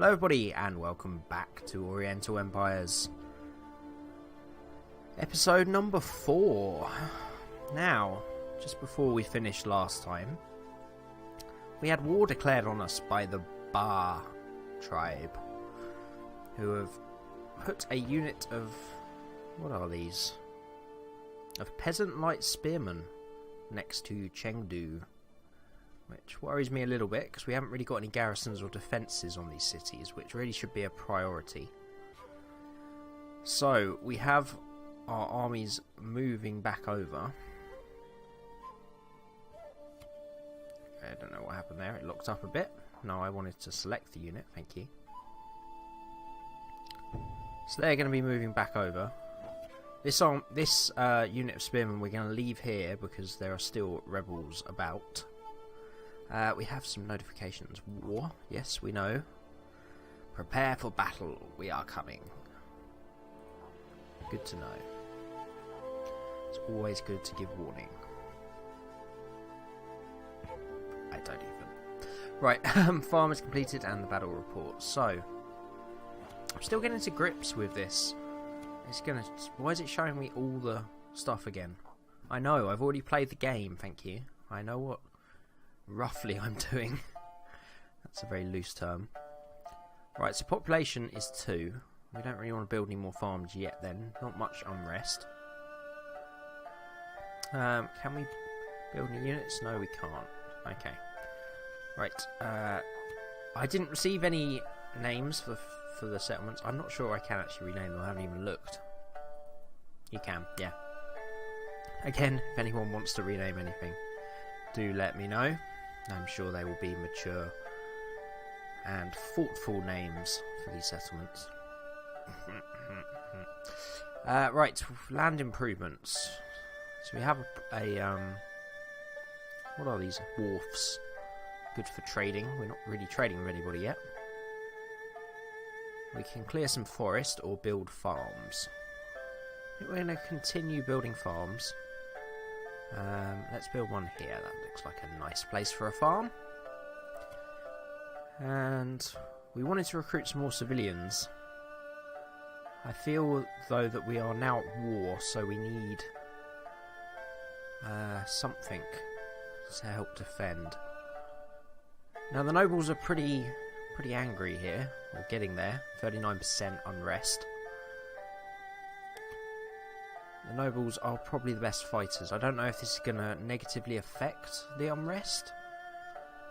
Hello everybody and welcome back to Oriental Empires. Episode number 4. Now, just before we finished last time, we had war declared on us by the Bar tribe, who have put a unit of, what are these? Of peasant light spearmen next to Chengdu. Which worries me a little bit, because we haven't really got any garrisons or defences on these cities, which really should be a priority. So, we have our armies moving back over. I don't know what happened there, it locked up a bit. No, I wanted to select the unit, thank you. So they're going to be moving back over. This unit of spearmen we're going to leave here, because there are still rebels about. We have some notifications. War, yes, we know. Prepare for battle, we are coming. Good to know. It's always good to give warning. I don't even. Right, farm is completed and the battle report. So, I'm still getting to grips with this. It's gonna. Why is it showing me all the stuff again? I know, I've already played the game, thank you. I know what roughly I'm doing. That's a very loose term. Right, so population is 2. We don't really want to build any more farms yet then. Not much unrest. Can we build any units? No, we can't. Okay. Right. I didn't receive any names for the settlements. I'm not sure I can actually rename them. I haven't even looked. You can, yeah. Again, if anyone wants to rename anything, do let me know. I'm sure they will be mature and thoughtful names for these settlements. Right, land improvements. So we have what are these? Wharfs. Good for trading. We're not really trading with anybody yet. We can clear some forest or build farms. I think we're going to continue building farms. Let's build one here. That looks like a nice place for a farm. And we wanted to recruit some more civilians. I feel though that we are now at war, so we need something to help defend. Now the nobles are pretty angry here. We're getting there. 39% unrest. The nobles are probably the best fighters. I don't know if this is going to negatively affect the unrest.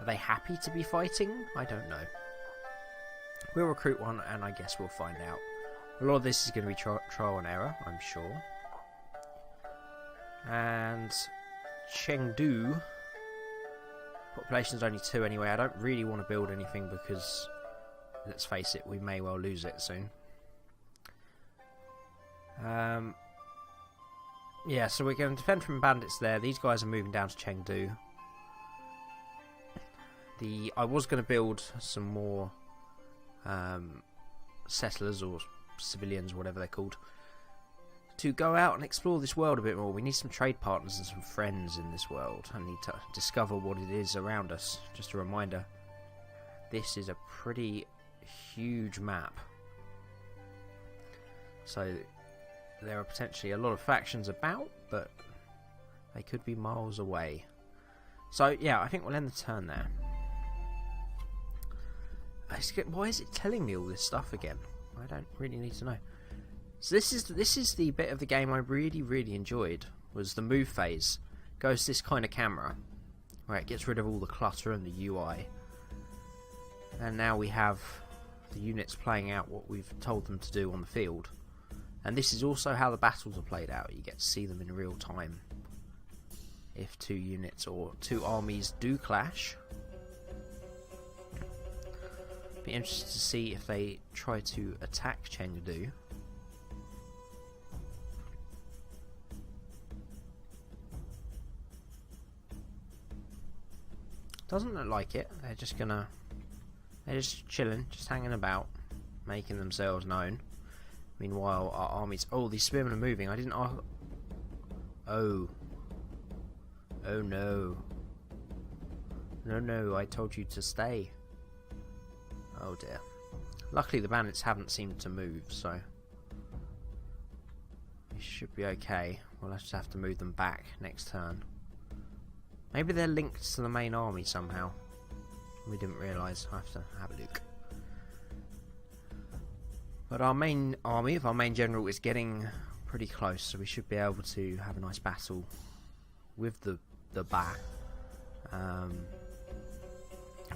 Are they happy to be fighting? I don't know. We'll recruit one and I guess we'll find out. A lot of this is going to be trial and error, I'm sure. And Chengdu, population is only 2 anyway. I don't really want to build anything because, let's face it, we may well lose it soon. Yeah, so we're going to defend from bandits there. These guys are moving down to Chengdu. I was going to build some more settlers or civilians, whatever they're called, to go out and explore this world a bit more. We need some trade partners and some friends in this world. I need to discover what it is around us. Just a reminder, this is a pretty huge map. So there are potentially a lot of factions about, but they could be miles away. So yeah, I think we'll end the turn there. Why is it telling me all this stuff again? I don't really need to know. So this is the bit of the game I really enjoyed, was the move phase. Goes this kind of camera, where it gets rid of all the clutter and the UI. And now we have the units playing out what we've told them to do on the field. And this is also how the battles are played out. You get to see them in real time. If 2 units or 2 armies do clash. Be interested to see if they try to attack Chengdu. Doesn't look like it. They're just chilling, just hanging about, making themselves known. Meanwhile, our armies... Oh, these spearmen are moving. I didn't... Oh. Oh no. No, I told you to stay. Oh dear. Luckily the bandits haven't seemed to move, so we should be okay. We'll just have to move them back next turn. Maybe they're linked to the main army somehow. We didn't realise. I have to have a look. But our main army of our main general is getting pretty close, so we should be able to have a nice battle with the Ba.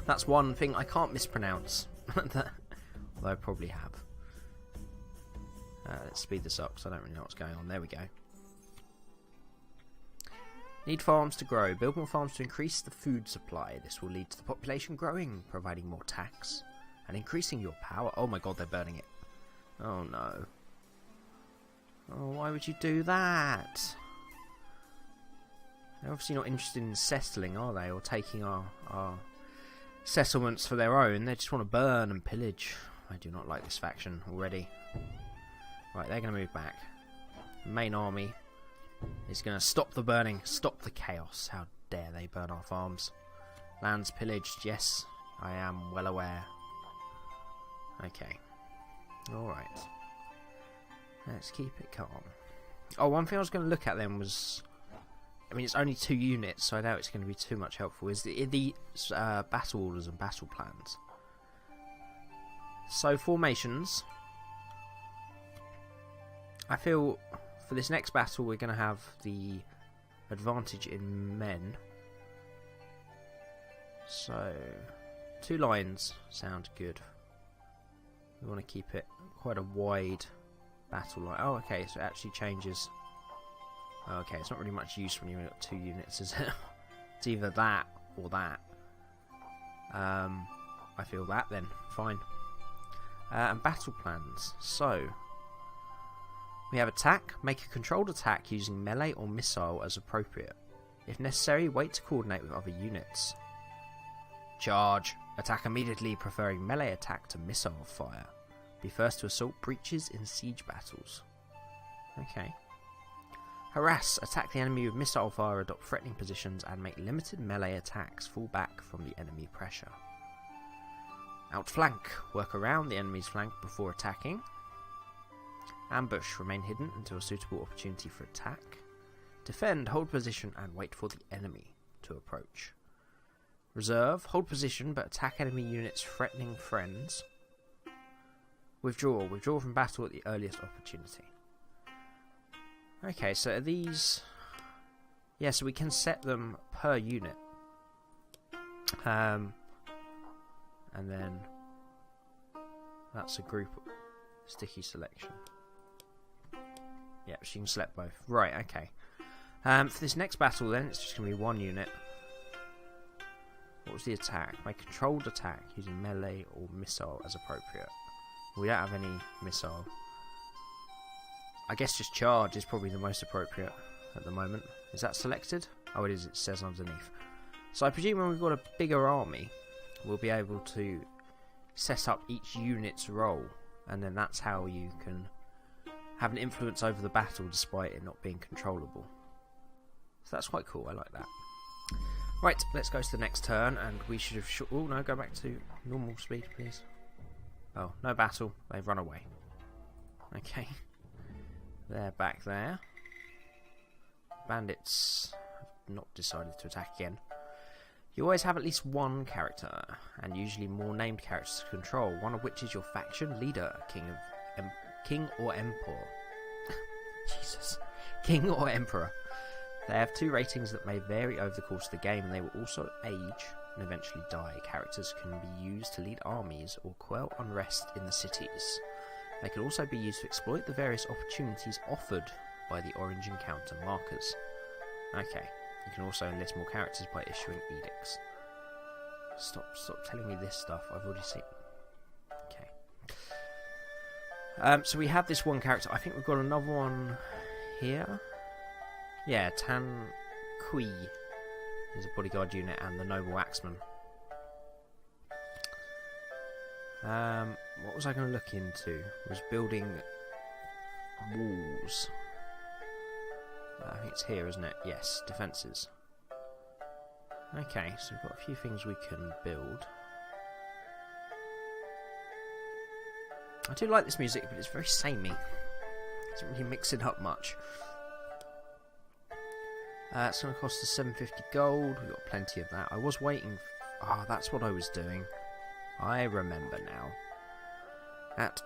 That's one thing I can't mispronounce. Although I probably have. Let's speed this up because I don't really know what's going on. There we go. Need farms to grow. Build more farms to increase the food supply. This will lead to the population growing, providing more tax and increasing your power. Oh my god, they're burning it. Oh no. Oh, why would you do that? They're obviously not interested in settling, are they? Or taking our settlements for their own. They just want to burn and pillage. I do not like this faction already. Right, they're going to move back. The main army is going to stop the burning, stop the chaos. How dare they burn our farms. Lands pillaged, yes, I am well aware. Okay. Alright. Let's keep it calm. Oh, one thing I was going to look at then was... I mean, it's only 2 units, so I doubt it's going to be too much helpful. Is the battle orders and battle plans. So, formations. I feel for this next battle we're going to have the advantage in men. So, 2 lines sound good. We want to keep it quite a wide battle line. Oh, okay, so it actually changes. Oh, okay, it's not really much use when you've got 2 units, is it? It's either that or that. I feel that then. Fine. And battle plans. So, we have attack. Make a controlled attack using melee or missile as appropriate. If necessary, wait to coordinate with other units. Charge. Attack immediately, preferring melee attack to missile fire. Be first to assault breaches in siege battles. Okay. Harass. Attack the enemy with missile fire, adopt threatening positions, and make limited melee attacks. Fall back from the enemy pressure. Outflank. Work around the enemy's flank before attacking. Ambush. Remain hidden until a suitable opportunity for attack. Defend. Hold position and wait for the enemy to approach. Reserve. Hold position but attack enemy units threatening friends. Withdraw. Withdraw from battle at the earliest opportunity. Okay, so are these... Yeah, so we can set them per unit. And then... That's a group sticky selection. Yeah, she can select both. Right, okay. For this next battle then, it's just going to be 1 unit. What was the attack? Make controlled attack using melee or missile as appropriate. We don't have any missile. I guess just charge is probably the most appropriate at the moment. Is that selected? Oh, it is. It says underneath. So I presume when we've got a bigger army, we'll be able to set up each unit's role, and then that's how you can have an influence over the battle despite it not being controllable. So that's quite cool. I like that. Right, let's go to the next turn, and we should have... Oh, no, go back to normal speed, please. Oh, no battle. They've run away. Okay. They're back there. Bandits have not decided to attack again. You always have at least 1 character, and usually more named characters to control, one of which is your faction leader, king or emperor. Jesus. King or emperor. They have 2 ratings that may vary over the course of the game, and they will also age and eventually die. Characters can be used to lead armies or quell unrest in the cities. They can also be used to exploit the various opportunities offered by the orange encounter markers. Okay, you can also enlist more characters by issuing edicts. Stop telling me this stuff, I've already seen. Okay. So we have this 1 character. I think we've got another one here. Yeah, Tan Kui is a bodyguard unit and the noble axeman. What was I going to look into? Was building walls. I think it's here, isn't it? Yes, defences. Okay, so we've got a few things we can build. I do like this music, but it's very samey. It doesn't really mix it up much. It's going to cost us 750 gold. We've got plenty of that. I was waiting. That's what I was doing. I remember now. At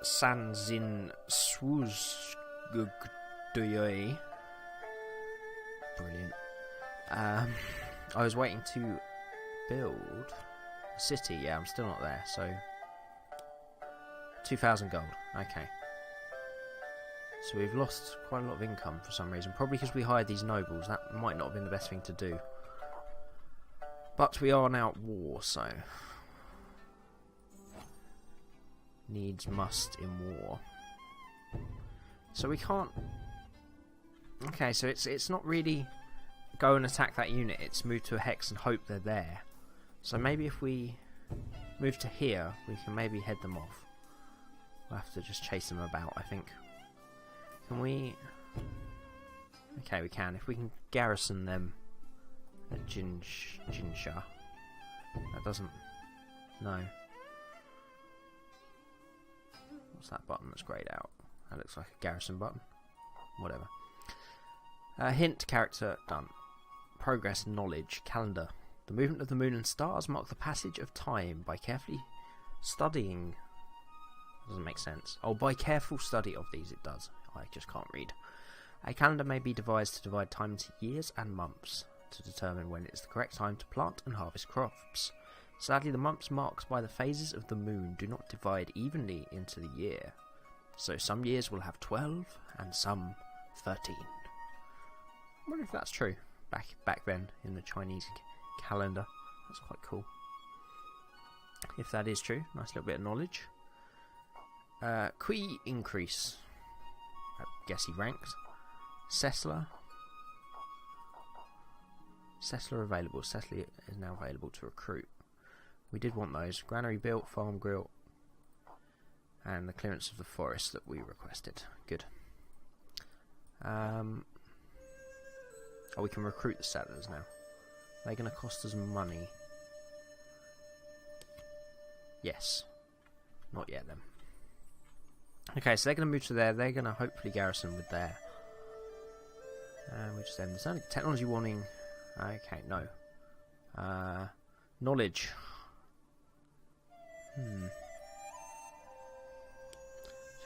Sanzin Swuzgugdoye. Brilliant. I was waiting to build a city. Yeah, I'm still not there. So 2,000 gold. Okay. So we've lost quite a lot of income for some reason. Probably because we hired these nobles. That might not have been the best thing to do. But we are now at war, so... Needs must in war. So we can't... Okay, so it's not really go and attack that unit. It's move to a hex and hope they're there. So maybe if we move to here, we can maybe head them off. We'll have to just chase them about, I think. Can we... Okay, we can. If we can garrison them at Jinsha. That doesn't... No. What's that button that's greyed out? That looks like a garrison button. Whatever. Hint, character, done. Progress, knowledge, calendar. The movement of the moon and stars mark the passage of time by carefully studying... Doesn't make sense. Oh, by careful study of these it does. I just can't read. A calendar may be devised to divide time into years and months to determine when it is the correct time to plant and harvest crops. Sadly, the months marked by the phases of the moon do not divide evenly into the year. So some years will have 12 and some 13. I wonder if that's true. Back then in the Chinese calendar. That's quite cool. If that is true, nice little bit of knowledge. Qui increase. I guess he ranked. Sessler. Sessler available. Sessler is now available to recruit. We did want those. Granary built, farm built, and the clearance of the forest that we requested. Good. Oh, we can recruit the settlers now. They're going to cost us money. Yes. Not yet then. Okay, so they're going to move to there. They're going to hopefully garrison with there. We just end this. Technology warning. Okay, no. Knowledge. So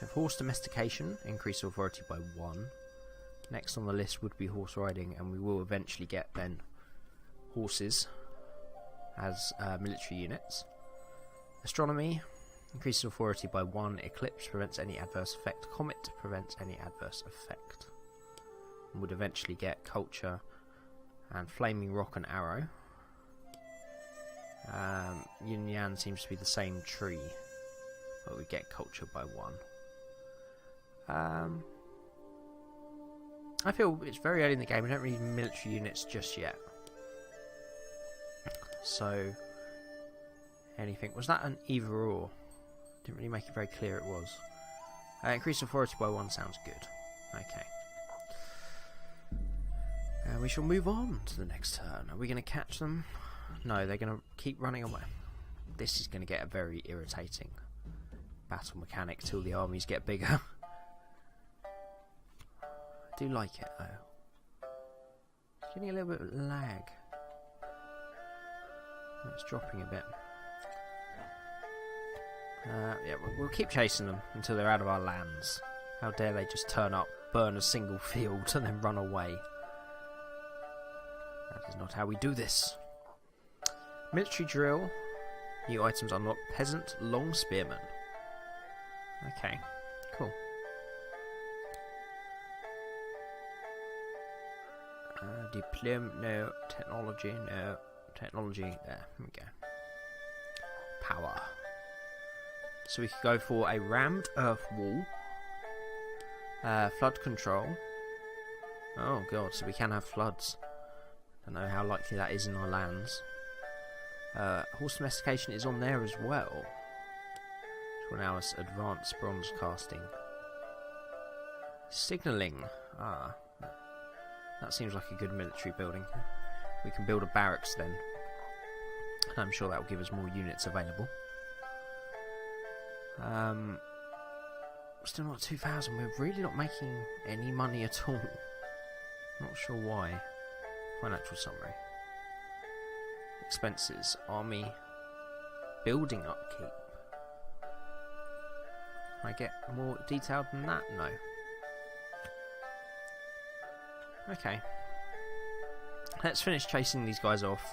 we have horse domestication. Increase authority by 1. Next on the list would be horse riding, and we will eventually get then horses as military units. Astronomy. Increases authority by 1. Eclipse prevents any adverse effect. Comet prevents any adverse effect. And would eventually get culture and flaming rock and arrow. Yin Yang seems to be the same tree, but we get culture by 1. I feel it's very early in the game. We don't need military units just yet. So, anything. Was that an either or? Didn't really make it very clear it was. Increase authority by 1 sounds good. Okay. We shall move on to the next turn. Are we going to catch them? No, they're going to keep running away. This is going to get a very irritating battle mechanic till the armies get bigger. I do like it though. It's getting a little bit of lag. It's dropping a bit. Yeah, we'll keep chasing them until they're out of our lands. How dare they just turn up, burn a single field, and then run away. That is not how we do this. Military drill. New items unlocked. Peasant long spearman. Okay, cool. No. Technology, no. Technology, there we go. Power. So we could go for a rammed earth wall. Flood control. Oh god, so we can have floods. Don't know how likely that is in our lands. Horse domestication is on there as well, which will allow us advanced bronze casting. Signalling. That seems like a good military building. We can build a barracks then, and I'm sure that will give us more units available. Still not 2,000. We're really not making any money at all. Not sure why. Financial summary. Expenses. Army. Building upkeep. Can I get more detailed than that? No. Okay. Let's finish chasing these guys off.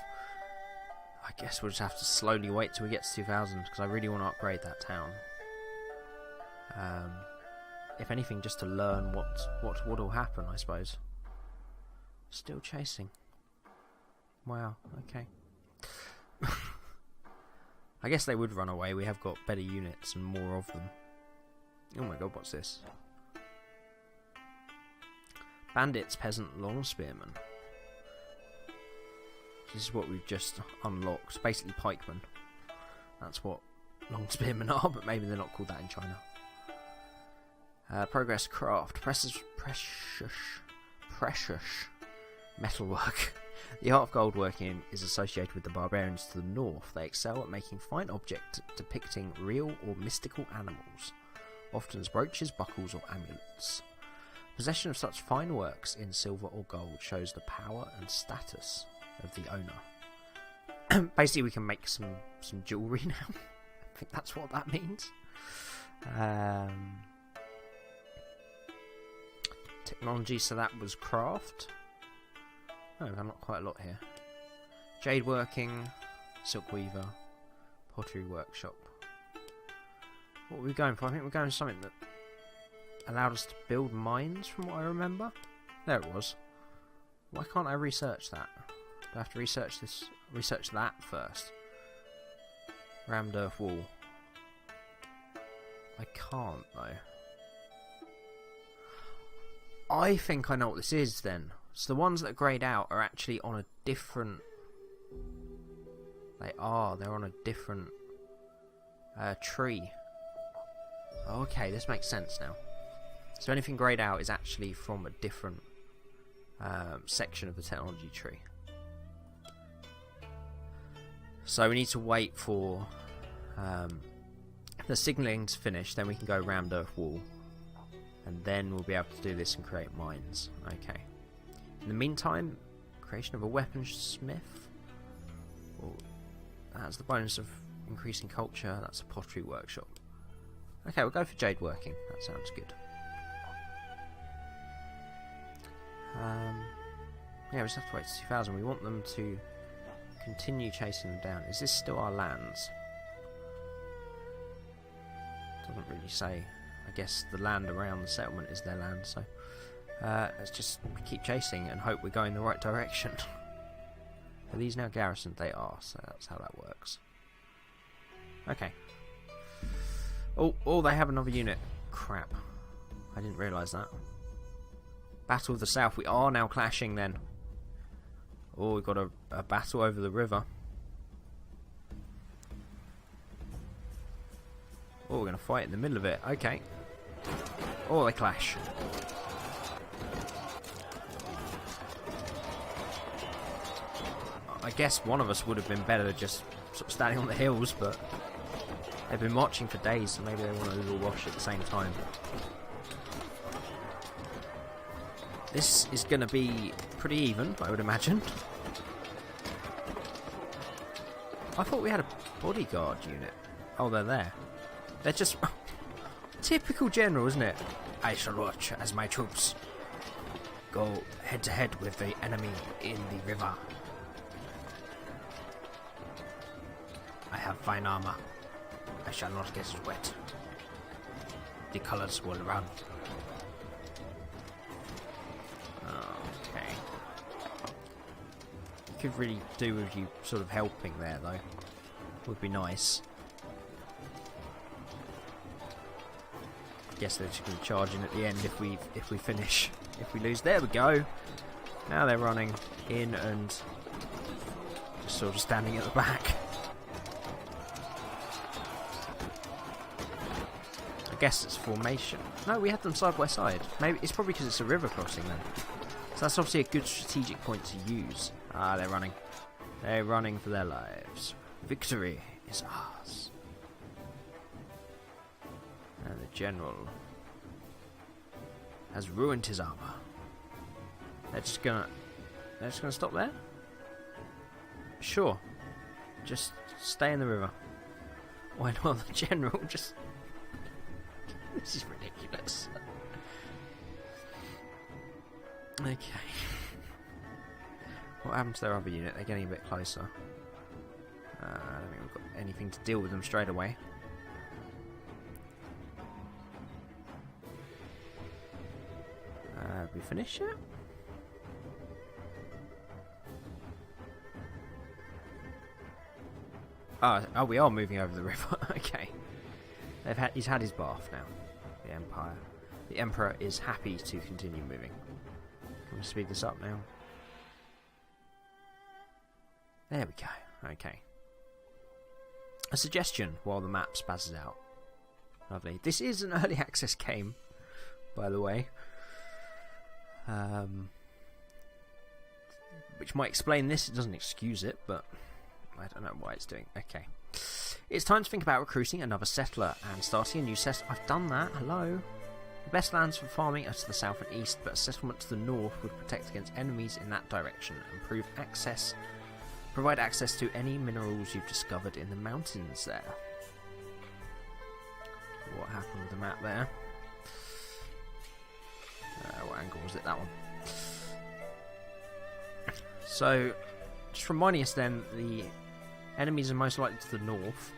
I guess we'll just have to slowly wait till we get to 2,000 because I really want to upgrade that town. If anything, just to learn what will happen, I suppose. Still chasing. Wow. Okay. I guess they would run away. We have got better units and more of them. Oh my god, what's this? Bandits, peasant, long spearmen. This is what we've just unlocked. Basically pikemen. That's what long spearmen are, but maybe they're not called that in China. Progress craft. Precious metalwork. The art of gold working is associated with the barbarians to the north. They excel at making fine objects depicting real or mystical animals, often as brooches, buckles, or amulets. Possession of such fine works in silver or gold shows the power and status of the owner. Basically, we can make some jewellery now. I think that's what that means. Technology, so that was craft. Oh, I've not quite a lot here. Jade working, silk weaver, pottery workshop. What were we going for? I think we're going for something that allowed us to build mines, from what I remember. There it was. Why can't I research that? Do I have to research that first? Rammed earth wall. I can't though. I think I know what this is then. So the ones that are greyed out are actually on a different... They're on a different tree. Okay, this makes sense now. So anything greyed out is actually from a different section of the technology tree. So we need to wait for the signalling to finish, then we can go rammed earth wall. And then we'll be able to do this and create mines. Okay. In the meantime, creation of a weaponsmith. Well, that's the bonus of increasing culture. That's a pottery workshop. Okay, we'll go for jade working. That sounds good. Yeah, we just have to wait to 2,000. We want them to continue chasing them down. Is this still our lands? Doesn't really say. I guess the land around the settlement is their land, so let's just keep chasing and hope we're going the right direction. Are these now garrisoned? They are, so that's how that works. Okay. Oh, they have another unit. Crap. I didn't realise that. Battle of the South. We are now clashing then. Oh, we've got a battle over the river. Oh, we're going to fight in the middle of it. Okay. Oh, they clash. I guess one of us would have been better just sort of standing on the hills, but they've been marching for days, so maybe they want a little wash at the same time. This is going to be pretty even, I would imagine. I thought we had a bodyguard unit. Oh, they're there. They're just... Typical general, isn't it? I shall watch as my troops go head to head with the enemy in the river. I have fine armor. I shall not get wet. The colors will run. Okay. Could really do with you sort of helping there, though. Would be nice. Guess they're just going to charge in at the end if we finish. If we lose, there we go. Now they're running in and just sort of standing at the back. I guess it's formation. No, we had them side by side. Maybe it's probably because it's a river crossing then. So that's obviously a good strategic point to use. Ah, they're running. They're running for their lives. Victory is ours. And the general has ruined his armor. They're just gonna stop there? Sure. Just stay in the river. Why not the general? Just... This is ridiculous. Okay. What happened to their other unit? They're getting a bit closer. I don't think we've got anything to deal with them straight away. Have we finished yet? Oh, we are moving over the river. Okay. He's had his bath now. The Empire. The Emperor is happy to continue moving. Can we speed this up now? There we go. Okay. A suggestion while the map spazzes out. Lovely. This is an early access game, by the way. Which might explain this. It doesn't excuse it, but I don't know why it's doing. Okay. It's time to think about recruiting another settler and starting a new settlement. I've done that. Hello. The best lands for farming are to the south and east, but a settlement to the north would protect against enemies in that direction and provide access to any minerals you've discovered in the mountains there. What happened with the map there? What angle was it? That one. So, just reminding us then, the enemies are most likely to the north,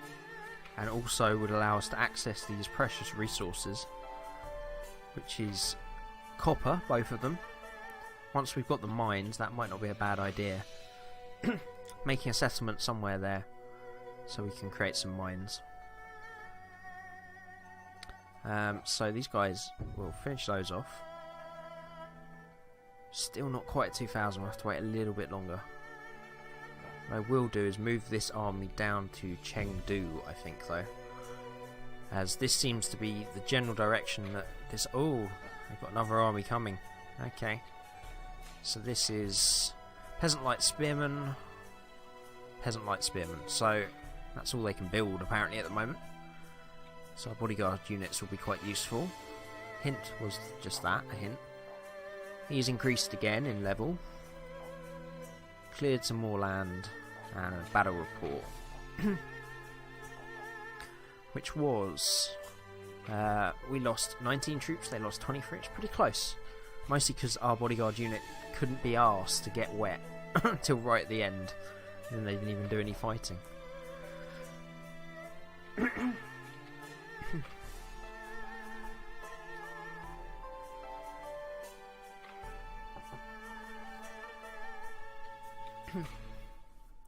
and also would allow us to access these precious resources, which is copper, both of them. Once we've got the mines, that might not be a bad idea. Making a settlement somewhere there, so we can create some mines. So these guys, will finish those off. Still not quite 2,000, we'll have to wait a little bit longer. What I will do is move this army down to Chengdu, I think, though. As this seems to be the general direction that this... Oh, they've got another army coming. Okay. So this is Peasant Light Spearmen. Peasant Light Spearmen. So that's all they can build, apparently, at the moment. So our bodyguard units will be quite useful. Hint was just that, a hint. He's increased again in level. Cleared some more land. And a battle report. Which was... we lost 19 troops, they lost 23. It's pretty close. Mostly because our bodyguard unit couldn't be arsed to get wet until right at the end. And they didn't even do any fighting.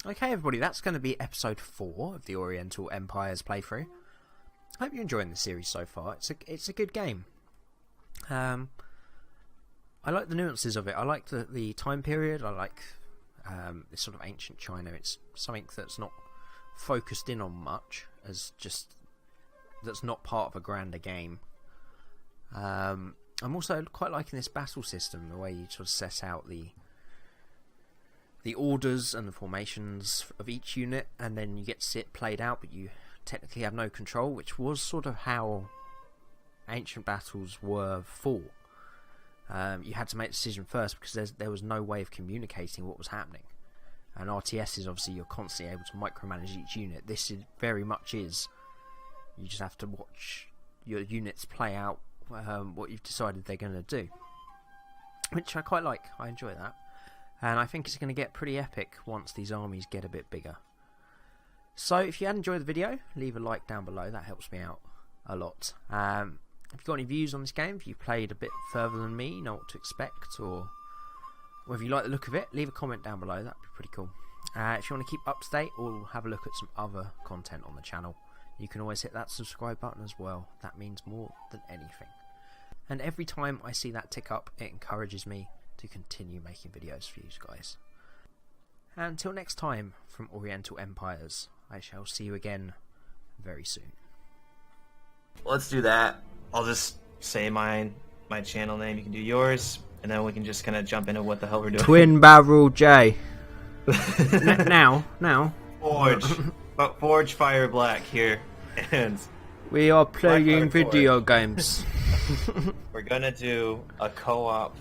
Okay, everybody, that's going to be episode 4 of the Oriental Empires playthrough. I hope you're enjoying the series so far. It's a good game. I like the nuances of it. I like the time period. I like this sort of ancient China. It's something that's not focused in on much, as just that's not part of a grander game. I'm also quite liking this battle system, the way you sort of set out the orders and the formations of each unit, and then you get to see it played out, but you technically have no control, which was sort of how ancient battles were fought. You had to make a decision first because there was no way of communicating what was happening. And RTS is obviously you're constantly able to micromanage each unit. This very much is. You just have to watch your units play out what you've decided they're going to do. Which I quite like. I enjoy that. And I think it's going to get pretty epic once these armies get a bit bigger. So if you had enjoyed the video, leave a like down below. That helps me out a lot. If you've got any views on this game, if you've played a bit further than me, you know what to expect, or whether you like the look of it, leave a comment down below. That'd be pretty cool. If you want to keep up to date or have a look at some other content on the channel, you can always hit that subscribe button as well. That means more than anything. And every time I see that tick up, it encourages me to continue making videos for you guys. And until next time, from Oriental Empires, I shall see you again very soon. Let's do that. I'll just say my channel name, you can do yours, and then we can just kind of jump into what the hell we're doing. Twin Barrel J. now. Forge. Forge Fire Black here. And We are playing hardcore. video games. We're gonna do a co-op,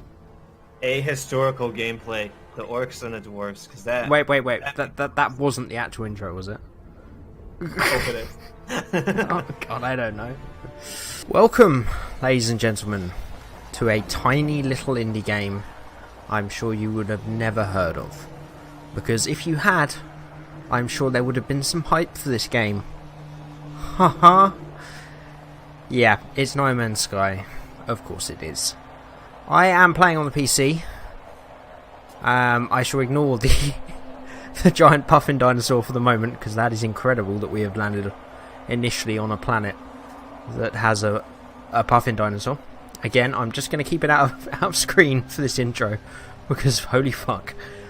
a historical gameplay, the orcs and the dwarves, because that... Wait. That wasn't the actual intro, was it? Hope it is. Oh god, I don't know. Welcome, ladies and gentlemen, to a tiny little indie game I'm sure you would have never heard of. Because if you had, I'm sure there would have been some hype for this game. Haha. Yeah, it's No Man's Sky. Of course it is. I am playing on the PC. I shall ignore the the giant puffin dinosaur for the moment, because that is incredible that we have landed initially on a planet that has a puffin dinosaur. Again, I'm just going to keep it out of screen for this intro, because holy fuck.